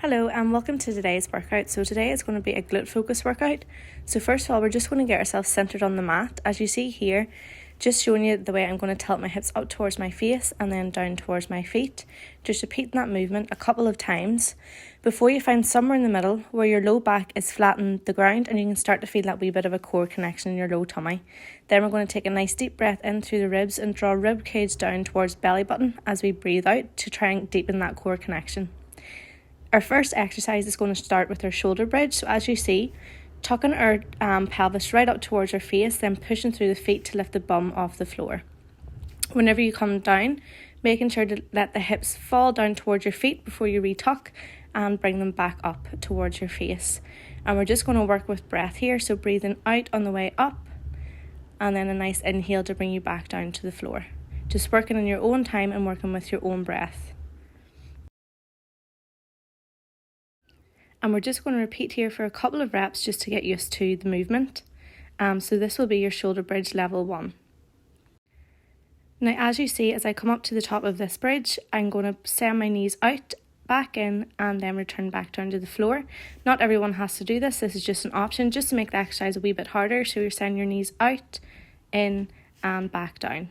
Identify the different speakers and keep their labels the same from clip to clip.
Speaker 1: Hello and welcome to today's workout. So today is going to be a glute focus workout. So first of all, we're just going to get ourselves centered on the mat. As you see here, just showing you the way I'm going to tilt my hips up towards my face and then down towards my feet. Just repeating that movement a couple of times before you find somewhere in the middle where your low back is flat on the ground and you can start to feel that wee bit of a core connection in your low tummy. Then we're going to take a nice deep breath in through the ribs and draw rib cage down towards belly button as we breathe out to try and deepen that core connection. Our first exercise is going to start with our shoulder bridge. So as you see, tucking our pelvis right up towards our face, then pushing through the feet to lift the bum off the floor. Whenever you come down, making sure to let the hips fall down towards your feet before you retuck and bring them back up towards your face. And we're just going to work with breath here. So breathing out on the way up and then a nice inhale to bring you back down to the floor. Just working in your own time and working with your own breath. And we're just going to repeat here for a couple of reps just to get used to the movement. So this will be your shoulder bridge level 1. Now as you see, as I come up to the top of this bridge, I'm going to send my knees out, back in, and then return back down to the floor. Not everyone has to do this. This is just an option just to make the exercise a wee bit harder. So you're sending your knees out, in, and back down.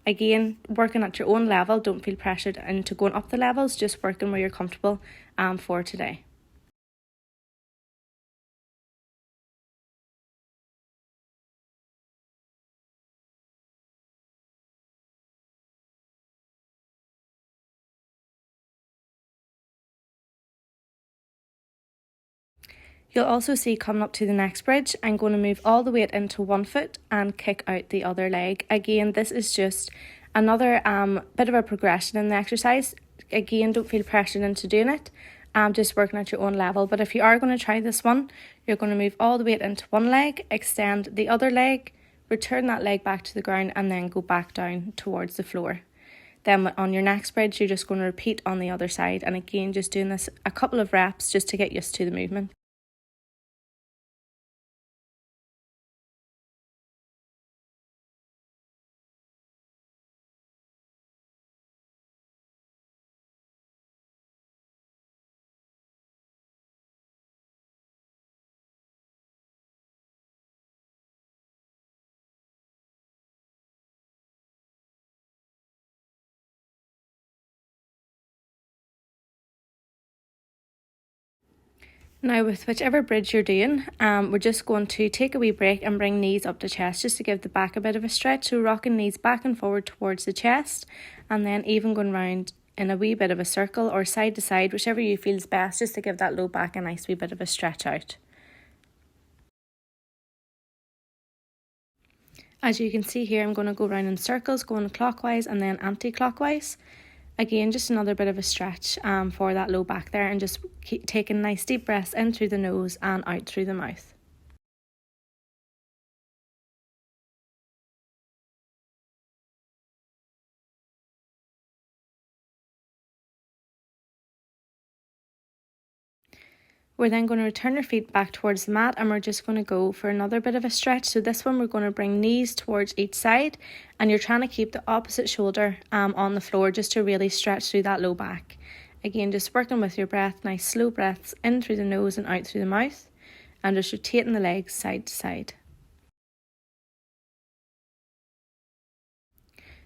Speaker 1: Again, working at your own level. Don't feel pressured into going up the levels. Just working where you're comfortable for today. You'll also see coming up to the next bridge, I'm going to move all the weight into one foot and kick out the other leg. Again, this is just another bit of a progression in the exercise. Again, don't feel pressured into doing it. Just working at your own level. But if you are going to try this one, you're going to move all the weight into one leg, extend the other leg, return that leg back to the ground, and then go back down towards the floor. Then on your next bridge, you're just going to repeat on the other side. And again, just doing this a couple of reps just to get used to the movement. Now with whichever bridge you're doing, we're just going to take a wee break and bring knees up to chest just to give the back a bit of a stretch. So rocking knees back and forward towards the chest and then even going round in a wee bit of a circle or side to side, whichever you feels best, just to give that low back a nice wee bit of a stretch out. As you can see here, I'm going to go round in circles, going clockwise and then anti-clockwise. Again, just another bit of a stretch for that low back there, and just keep taking nice deep breaths in through the nose and out through the mouth. We're then going to return our feet back towards the mat and we're just going to go for another bit of a stretch. So this one we're going to bring knees towards each side and you're trying to keep the opposite shoulder on the floor just to really stretch through that low back. Again, just working with your breath, nice slow breaths in through the nose and out through the mouth, and just rotating the legs side to side.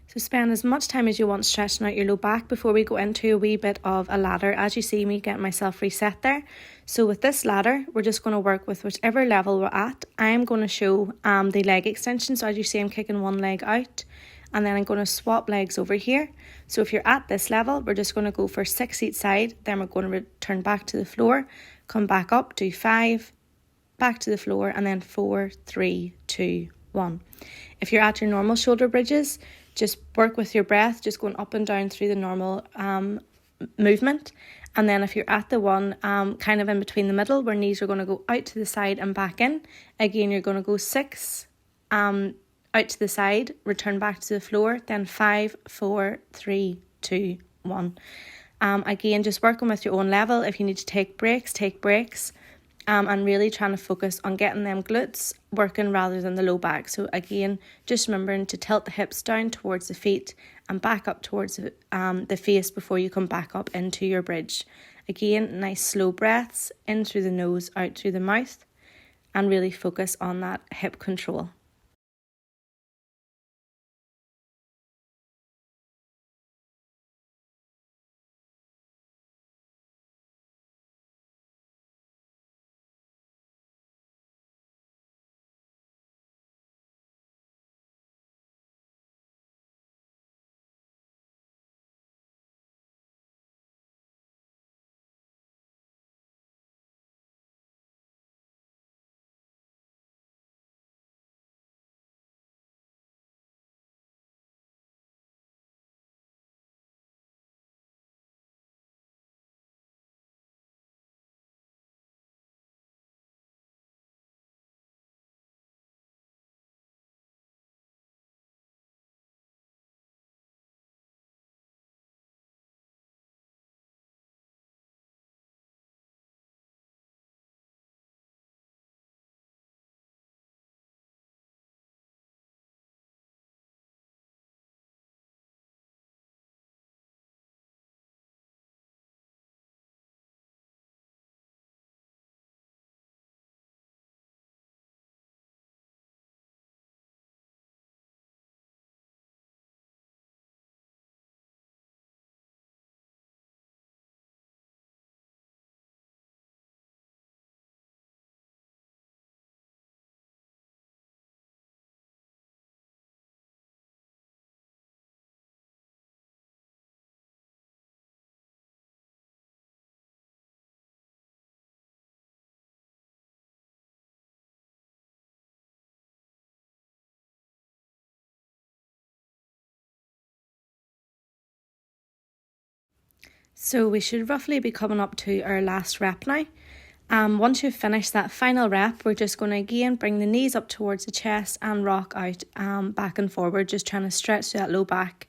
Speaker 1: So spend as much time as you want stretching out your low back before we go into a wee bit of a ladder. As you see me getting myself reset there. So with this ladder, we're just going to work with whichever level we're at. I'm going to show the leg extension. So as you see, I'm kicking one leg out and then I'm going to swap legs over here. So if you're at this level, we're just going to go for 6 each side. Then we're going to return back to the floor, come back up, do 5, back to the floor, and then 4, 3, 2, 1. If you're at your normal shoulder bridges, just work with your breath, just going up and down through the normal movement. And then if you're at the one kind of in between the middle where knees are going to go out to the side and back in, again you're going to go 6 out to the side, return back to the floor, then 5, 4, 3, 2, 1. Again, just working with your own level. If you need to take breaks, take breaks. And really trying to focus on getting them glutes working rather than the low back. So again, just remembering to tilt the hips down towards the feet and back up towards the face before you come back up into your bridge. Again, nice slow breaths, in through the nose, out through the mouth, and really focus on that hip control. So we should roughly be coming up to our last rep now. Once you've finished that final rep, we're just going to again bring the knees up towards the chest and rock out back and forward, just trying to stretch that low back.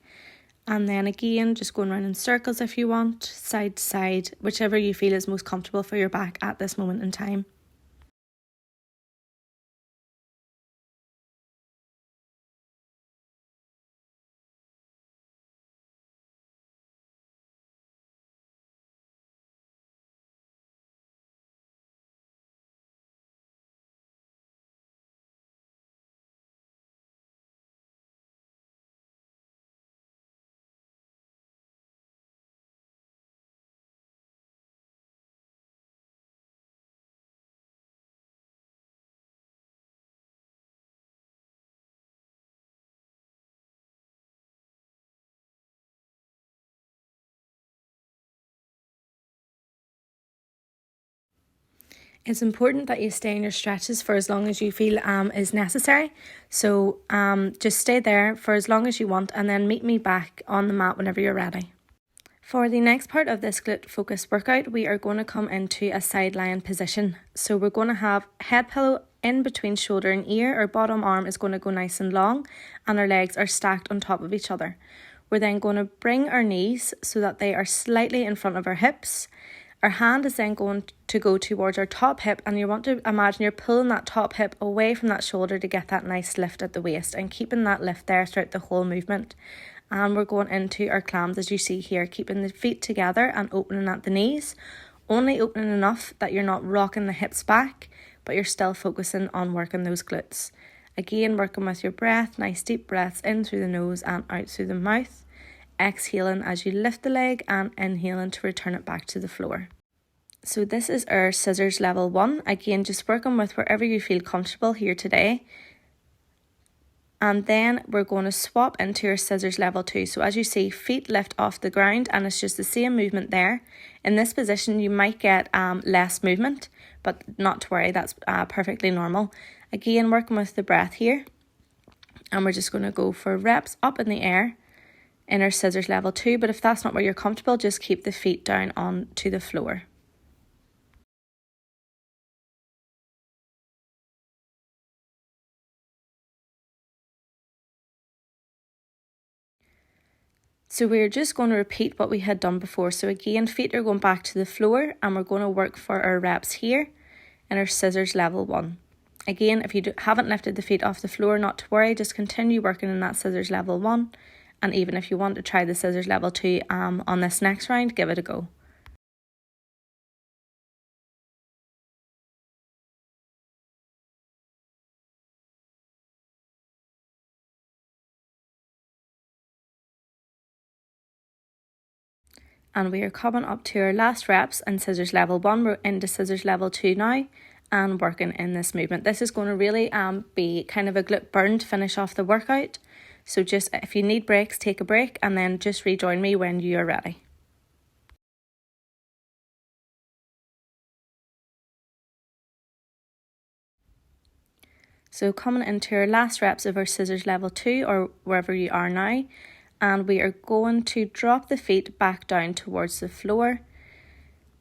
Speaker 1: And then again, just going around in circles if you want, side to side, whichever you feel is most comfortable for your back at this moment in time. It's important that you stay in your stretches for as long as you feel is necessary. So just stay there for as long as you want and then meet me back on the mat whenever you're ready. For the next part of this glute focus workout, we are going to come into a side lying position. So we're going to have head pillow in between shoulder and ear. Our bottom arm is going to go nice and long and our legs are stacked on top of each other. We're then going to bring our knees so that they are slightly in front of our hips. Our hand is then going to go towards our top hip, and you want to imagine you're pulling that top hip away from that shoulder to get that nice lift at the waist and keeping that lift there throughout the whole movement. And we're going into our clams as you see here, keeping the feet together and opening at the knees, only opening enough that you're not rocking the hips back, but you're still focusing on working those glutes. Again, working with your breath, nice deep breaths in through the nose and out through the mouth. Exhaling as you lift the leg and inhaling to return it back to the floor. So this is our scissors level 1. Again, just working with wherever you feel comfortable here today. And then we're going to swap into your scissors level 2. So as you see, feet lift off the ground and it's just the same movement there. In this position, you might get less movement, but not to worry, that's perfectly normal. Again, working with the breath here. And we're just going to go for reps up in the air in our scissors level 2. But if that's not where you're comfortable, just keep the feet down onto the floor. So we're just going to repeat what we had done before. So again, feet are going back to the floor and we're going to work for our reps here in our scissors level 1. Again, if you haven't lifted the feet off the floor, not to worry, just continue working in that scissors level 1. And even if you want to try the scissors level 2 on this next round, give it a go. And we are coming up to our last reps in scissors level 1. We're into scissors level 2 now and working in this movement. This is going to really be kind of a glute burn to finish off the workout. So just if you need breaks, take a break and then just rejoin me when you are ready. So coming into our last reps of our scissors level 2 or wherever you are now, and we are going to drop the feet back down towards the floor.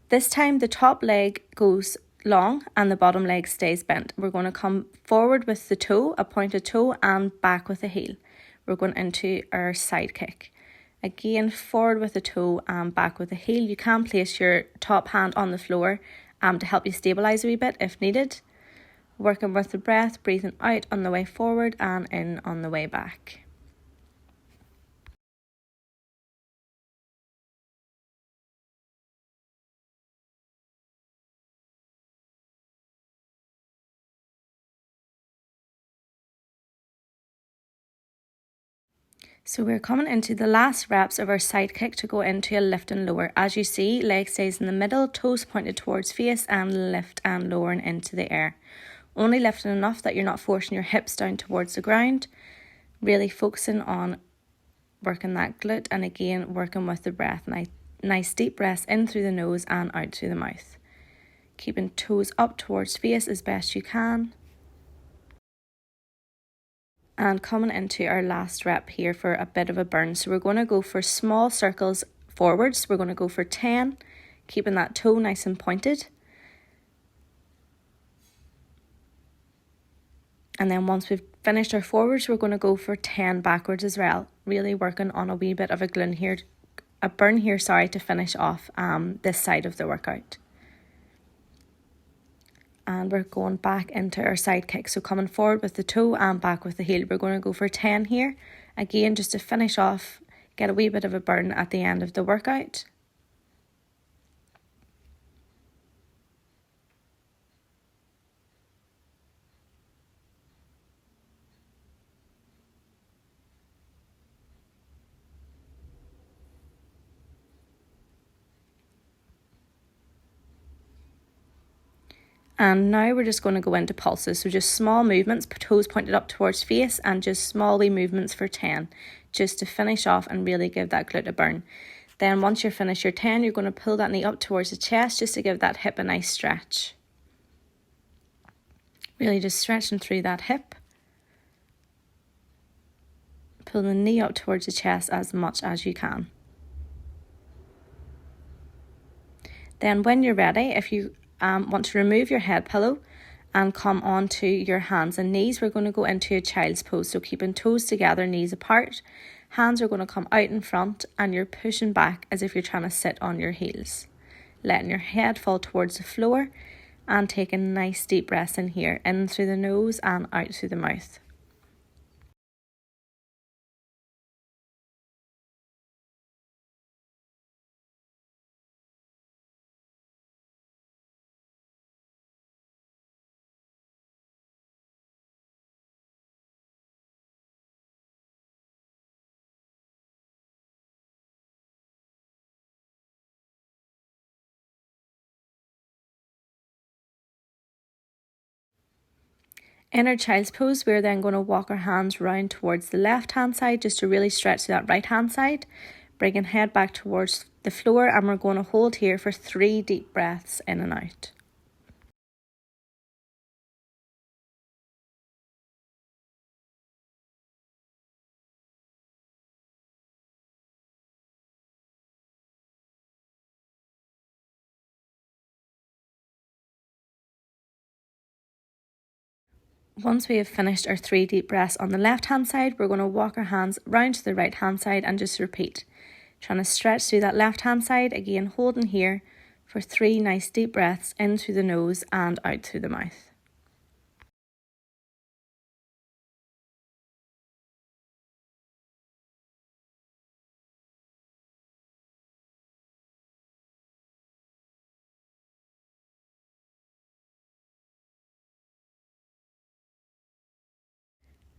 Speaker 1: This time the top leg goes long and the bottom leg stays bent. We're going to come forward with the toe, a pointed toe, and back with the heel. We're going into our side kick. Again, forward with the toe and back with the heel. You can place your top hand on the floor to help you stabilise a wee bit if needed. Working with the breath, breathing out on the way forward and in on the way back. So we're coming into the last reps of our side kick to go into a lift and lower. As you see, leg stays in the middle, toes pointed towards face and lift and lowering into the air. Only lifting enough that you're not forcing your hips down towards the ground. Really focusing on working that glute and again working with the breath. Nice deep breaths in through the nose and out through the mouth. Keeping toes up towards face as best you can. And coming into our last rep here for a bit of a burn. So we're going to go for small circles forwards. We're going to go for 10, keeping that toe nice and pointed. And then once we've finished our forwards, we're going to go for 10 backwards as well. Really working on a wee bit of a burn here, to finish off this side of the workout. And we're going back into our side kick. So coming forward with the toe and back with the heel. We're going to go for 10 here. Again, just to finish off, get a wee bit of a burn at the end of the workout. And now we're just going to go into pulses. So just small movements, toes pointed up towards face and just small wee movements for 10. Just to finish off and really give that glute a burn. Then once you're finished your 10, you're going to pull that knee up towards the chest just to give that hip a nice stretch. Really just stretching through that hip. Pull the knee up towards the chest as much as you can. Then when you're ready, if you want to remove your head pillow and come onto your hands and knees, we're going to go into a child's pose. So keeping toes together, knees apart. Hands are going to come out in front and you're pushing back as if you're trying to sit on your heels. Letting your head fall towards the floor and taking nice deep breaths in here, in through the nose and out through the mouth. In our child's pose, we're then going to walk our hands round towards the left hand side just to really stretch to that right hand side. Bringing head back towards the floor and we're going to hold here for 3 deep breaths in and out. Once we have finished our 3 deep breaths on the left hand side, we're going to walk our hands round to the right hand side and just repeat. Trying to stretch through that left hand side, again holding here for 3 nice deep breaths in through the nose and out through the mouth.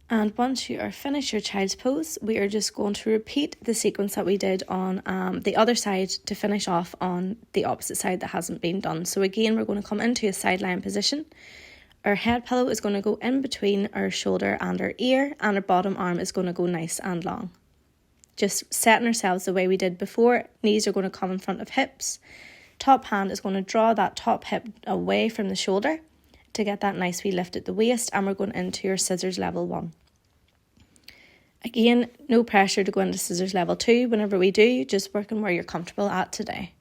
Speaker 1: And once you are finished your child's pose, we are just going to repeat the sequence that we did on the other side to finish off on the opposite side that hasn't been done. So again, we're going to come into a side lying position. Our head pillow is going to go in between our shoulder and our ear, and our bottom arm is going to go nice and long. Just setting ourselves the way we did before. Knees are going to come in front of hips. Top hand is going to draw that top hip away from the shoulder to get that nice wee lift at the waist, and we're going into your scissors level 1. Again, no pressure to go into scissors level 2 whenever we do, just working where you're comfortable at today.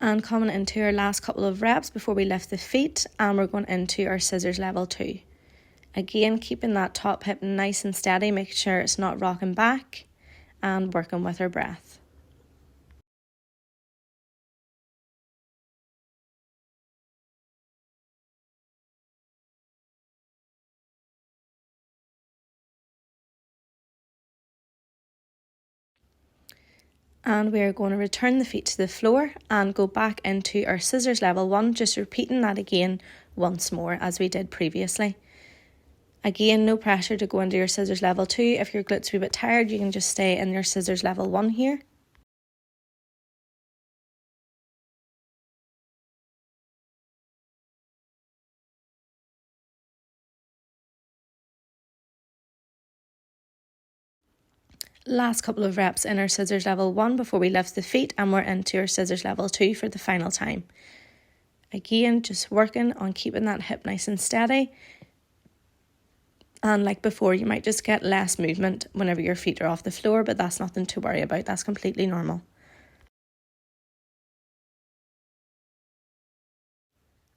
Speaker 1: And coming into our last couple of reps before we lift the feet, and we're going into our scissors level 2. Again, keeping that top hip nice and steady, making sure it's not rocking back, and working with our breath. And we are going to return the feet to the floor and go back into our scissors level 1, just repeating that again once more as we did previously. Again, no pressure to go into your scissors level 2. If your glutes are a bit tired, you can just stay in your scissors level 1 here. Last couple of reps in our scissors level 1 before we lift the feet, and we're into our scissors level 2 for the final time. Again, just working on keeping that hip nice and steady. And like before, you might just get less movement whenever your feet are off the floor, but that's nothing to worry about. That's completely normal.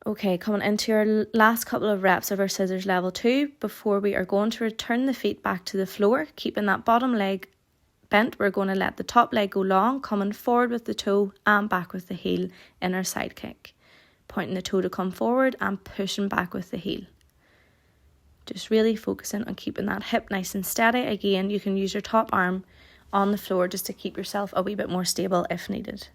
Speaker 1: Okay, coming into our last couple of reps of our scissors level 2 before we are going to return the feet back to the floor, keeping that bottom leg bent. We're going to let the top leg go long, coming forward with the toe and back with the heel in our side kick. Pointing the toe to come forward and pushing back with the heel. Just really focusing on keeping that hip nice and steady. Again, you can use your top arm on the floor just to keep yourself a wee bit more stable if needed.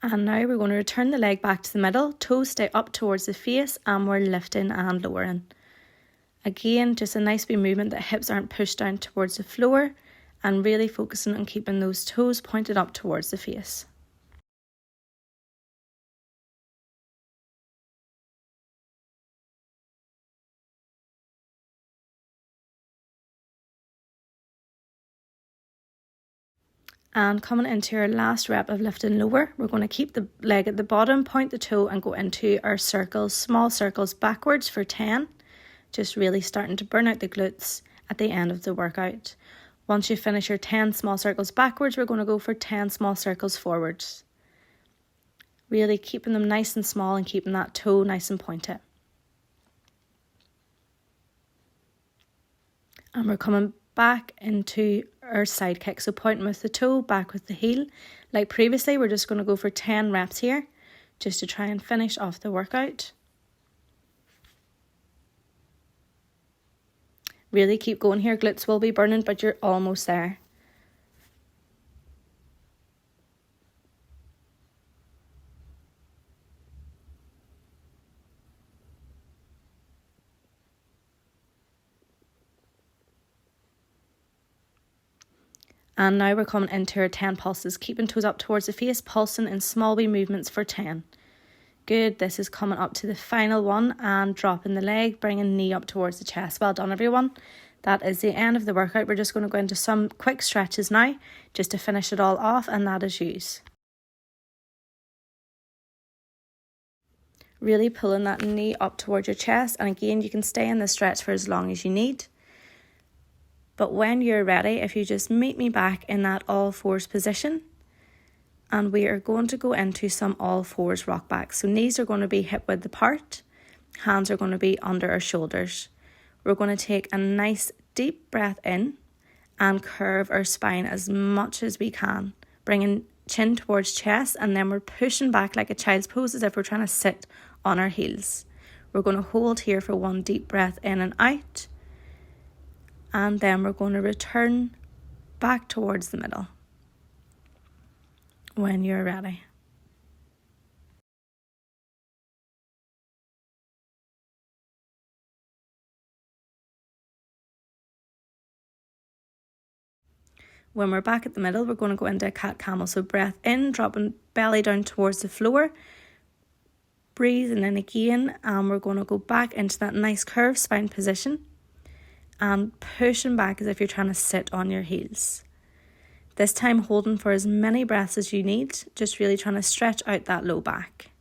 Speaker 1: And now we're going to return the leg back to the middle, toes stay up towards the face, and we're lifting and lowering. Again, just a nice wee movement that hips aren't pushed down towards the floor, and really focusing on keeping those toes pointed up towards the face. And coming into our last rep of lifting lower, we're going to keep the leg at the bottom, point the toe, and go into our circles, small circles backwards for 10. Just really starting to burn out the glutes at the end of the workout. Once you finish your 10 small circles backwards, we're going to go for 10 small circles forwards. Really keeping them nice and small and keeping that toe nice and pointed. And we're coming back into our side kick, so pointing with the toe, back with the heel. Like previously, we're just going to go for 10 reps here, just to try and finish off the workout. Really keep going here, glutes will be burning, but you're almost there. And now we're coming into our 10 pulses, keeping toes up towards the face, pulsing in small wee movements for 10. Good, this is coming up to the final one and dropping the leg, bringing knee up towards the chest. Well done everyone. That is the end of the workout. We're just going to go into some quick stretches now, just to finish it all off, and that is use. Really pulling that knee up towards your chest, and again you can stay in the stretch for as long as you need. But when you're ready, if you just meet me back in that all fours position, and we are going to go into some all fours rock back. So knees are going to be hip width apart, hands are going to be under our shoulders. We're going to take a nice deep breath in and curve our spine as much as we can, bringing chin towards chest, and then we're pushing back like a child's pose as if we're trying to sit on our heels. We're going to hold here for one deep breath in and out, and then we're going to return back towards the middle when you're ready. When we're back at the middle, we're going to go into a cat camel. So breath in, dropping belly down towards the floor. Breathing in again, and we're going to go back into that nice curved spine position and pushing back as if you're trying to sit on your heels. This time holding for as many breaths as you need, just really trying to stretch out that low back.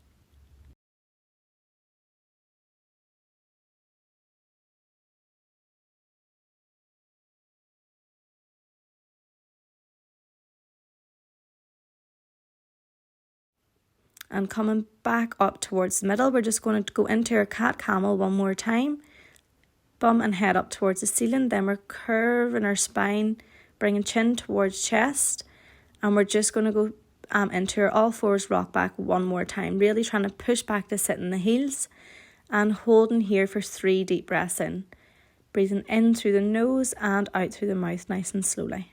Speaker 1: And coming back up towards the middle, we're just going to go into our cat camel one more time. Bum and head up towards the ceiling. Then we're curving our spine, bringing chin towards chest. And we're just going to go into our all fours rock back one more time. Really trying to push back to sit in the heels. And holding here for 3 deep breaths in. Breathing in through the nose and out through the mouth nice and slowly.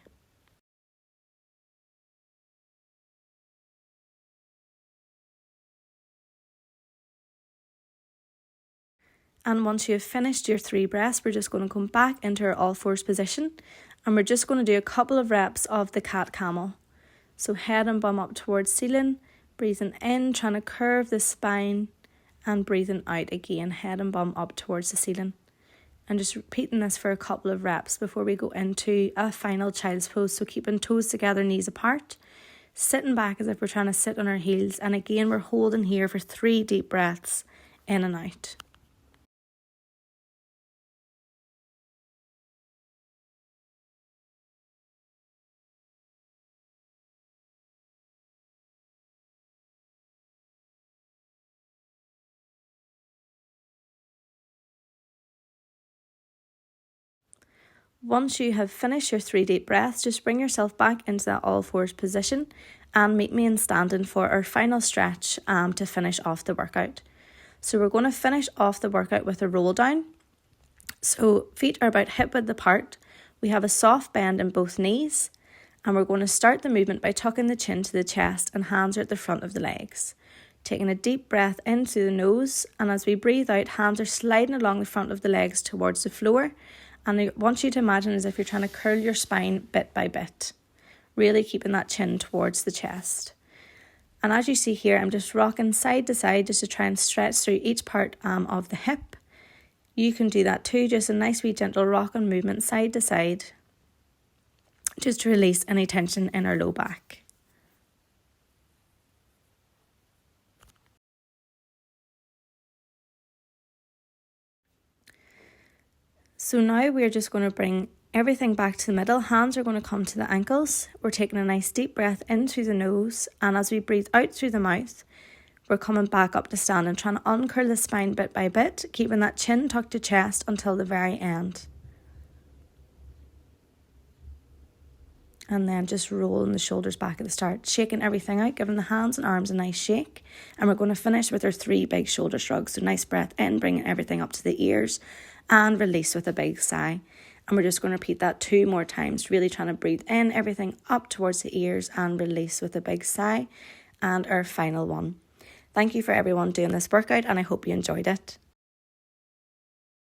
Speaker 1: And once you have finished your 3 breaths, we're just going to come back into our all fours position, and we're just going to do a couple of reps of the cat camel. So head and bum up towards ceiling, breathing in, trying to curve the spine, and breathing out again, head and bum up towards the ceiling. And just repeating this for a couple of reps before we go into a final child's pose. So keeping toes together, knees apart, sitting back as if we're trying to sit on our heels. And again, we're holding here for 3 deep breaths in and out. Once you have finished your 3 deep breaths, just bring yourself back into that all fours position and meet me in standing for our final stretch to finish off the workout. So we're going to finish off the workout with a roll down. So feet are about hip width apart. We have a soft bend in both knees, and we're going to start the movement by tucking the chin to the chest and hands are at the front of the legs. Taking a deep breath in through the nose, and as we breathe out, hands are sliding along the front of the legs towards the floor. And I want you to imagine as if you're trying to curl your spine bit by bit, really keeping that chin towards the chest. And as you see here, I'm just rocking side to side just to try and stretch through each part of the hip. You can do that too, just a nice wee gentle rock and movement side to side, just to release any tension in our low back. So now we're just going to bring everything back to the middle. Hands are going to come to the ankles. We're taking a nice deep breath in through the nose, and as we breathe out through the mouth, we're coming back up to stand and trying to uncurl the spine bit by bit, keeping that chin tucked to chest until the very end. And then just rolling the shoulders back at the start, shaking everything out, giving the hands and arms a nice shake. And we're going to finish with our 3 big shoulder shrugs. So nice breath in, bringing everything up to the ears, and release with a big sigh. And we're just going to repeat that 2 more times, really trying to breathe in everything up towards the ears and release with a big sigh. And our final one. Thank you for everyone doing this workout, and I hope you enjoyed it.